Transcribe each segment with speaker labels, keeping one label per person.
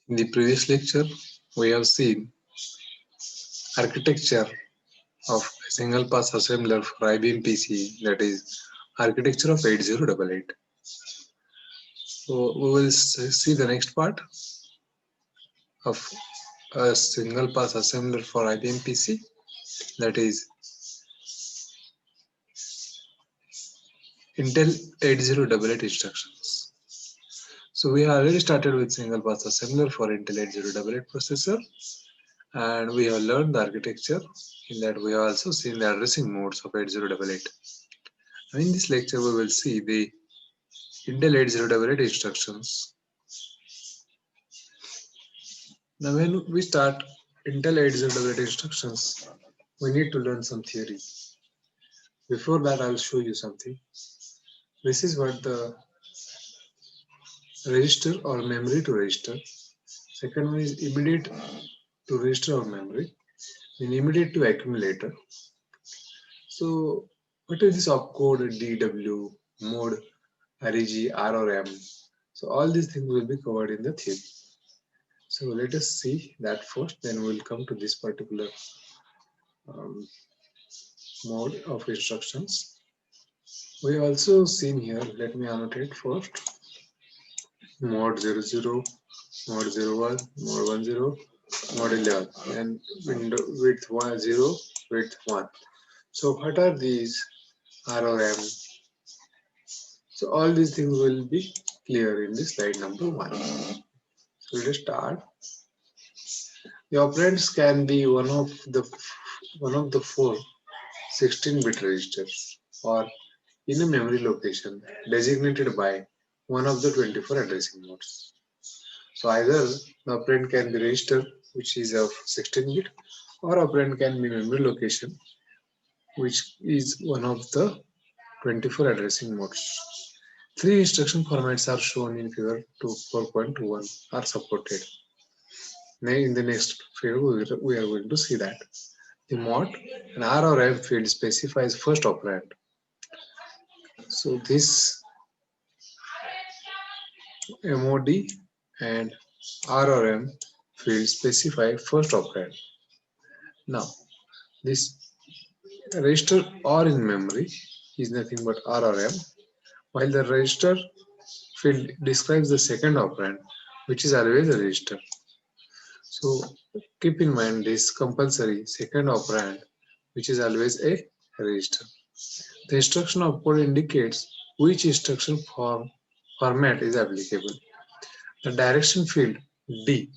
Speaker 1: In the previous lecture, we have seen architecture of a single pass assembler for IBM PC, that is architecture of 8088. So we will see the next part of a single pass assembler for IBM PC, that is Intel 8088 instructions. So we have already started with single pass assembler for Intel 8088 processor, and we have learned the architecture. In that we have also seen the addressing modes of 8088. Now in this lecture we will see the Intel 8088 instructions. Now when we start Intel 8088 instructions, we need to learn some theory. Before that, I will show you something. This is what the register or memory to register. Second one is immediate to register or memory. Then immediate to accumulator. So what is this opcode, DW, mode, REG, R or M? So all these things will be covered in the theory. So let us see that first, then we'll come to this particular mode of instructions. We also seen here, let me annotate first, mode 00, mode 01, mode 10, mode 11, and window width 0, width 1. So what are these R or M? So all these things will be clear in this slide number 1. So let us start. The operands can be one of the four 16-bit registers or in a memory location designated by one of the 24 addressing modes. So either the operand can be register which is of 16-bit, or operand can be memory location which is one of the 24 addressing modes. Three instruction formats are shown in figure 4.1 are supported. In the next figure we are going to see that. The mod and R or M field specifies first operand. So this MOD and R or M field specify first operand. Now this register or in memory is nothing but R or M, while the register field describes the second operand, which is always a register. So keep in mind this compulsory second operand, which is always a register. The instruction opcode indicates which instruction format is applicable. The direction field D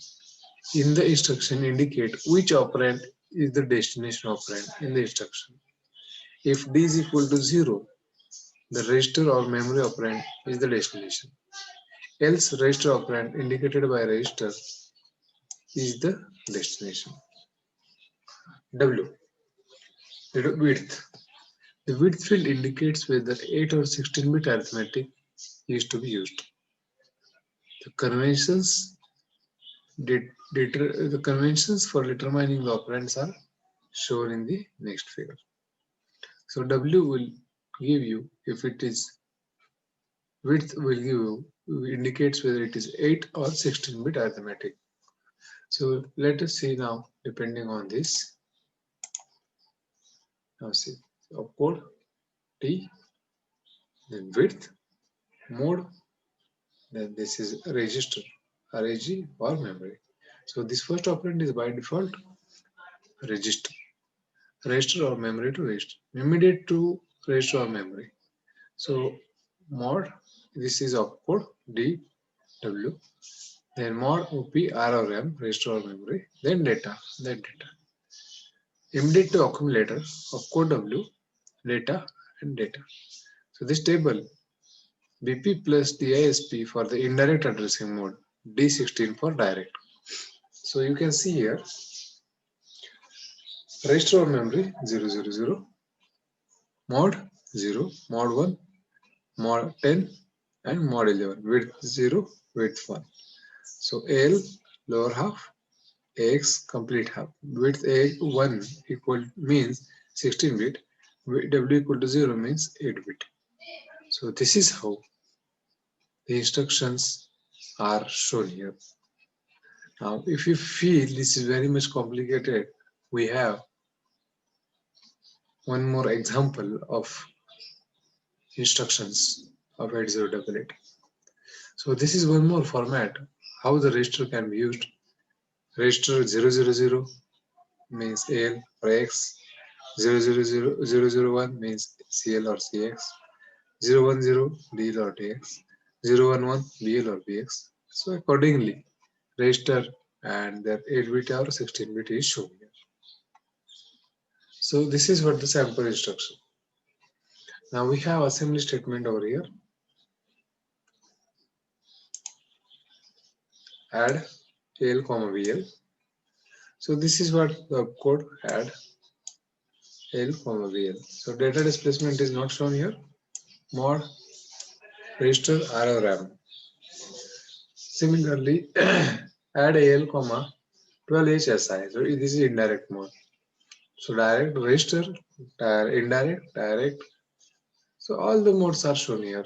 Speaker 1: in the instruction indicate which operand is the destination operand in the instruction. If D is equal to 0, the register or memory operand is the destination. Else register operand indicated by register is the destination. W. Width. The width field indicates whether 8 or 16-bit arithmetic is to be used. The conventions for determining the operands are shown in the next figure. So W will give you, if it is width will give you, indicates whether it is 8 or 16-bit arithmetic. So let us see now, depending on this. Now see, opcode T, then width, mode, then this is register, REG or memory. So this first operand is by default register or memory to register, immediate to register or memory. So mod, this is opcode D, W, then mod OP, R or M, register or memory, then data, Immediate to accumulator, opcode W, data and data. So this table, BP plus DISP for the indirect addressing mode, D16 for direct. So you can see here, register or memory 000, mod 0, mod 1, mod 10 and mod 11, width 0, width 1. So L lower half, AX complete half, width A1 equal means 16 bit, W equal to 0 means 8 bit. So this is how the instructions are shown here. Now, if you feel this is very much complicated, we have one more example of instructions of 8088. So this is one more format how the register can be used. Register 000 means AL or X, 000 means CL or CX, 010 DL or DX, 011 BL or BX. So accordingly, register and their 8-bit or 16-bit is shown here. So this is what the sample instruction. Now we have assembly statement over here. Add AL, BL. So this is what the code add AL, BL. So data displacement is not shown here. Mod register RO RAM. Similarly, add AL, 12HSI. So this is indirect mode. So direct, register, indirect, direct. So all the modes are shown here.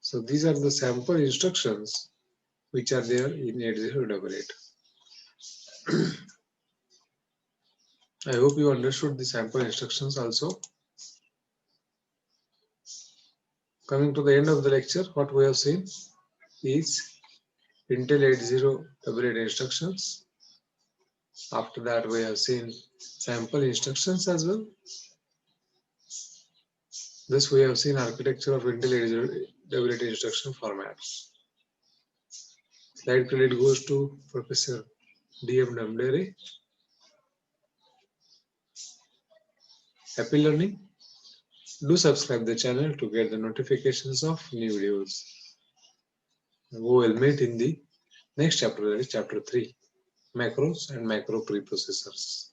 Speaker 1: So these are the sample instructions which are there in 8088. I hope you understood the sample instructions also. Coming to the end of the lecture, what we have seen is Intel 8088 instructions. After that, we have seen sample instructions as well. Thus, we have seen architecture of Intel 8088 instruction formats. Slide credit goes to Professor D.M. Namdere. Happy learning. Do subscribe the channel to get the notifications of new videos. We will meet in the next chapter, that is chapter 3, macros and macro preprocessors.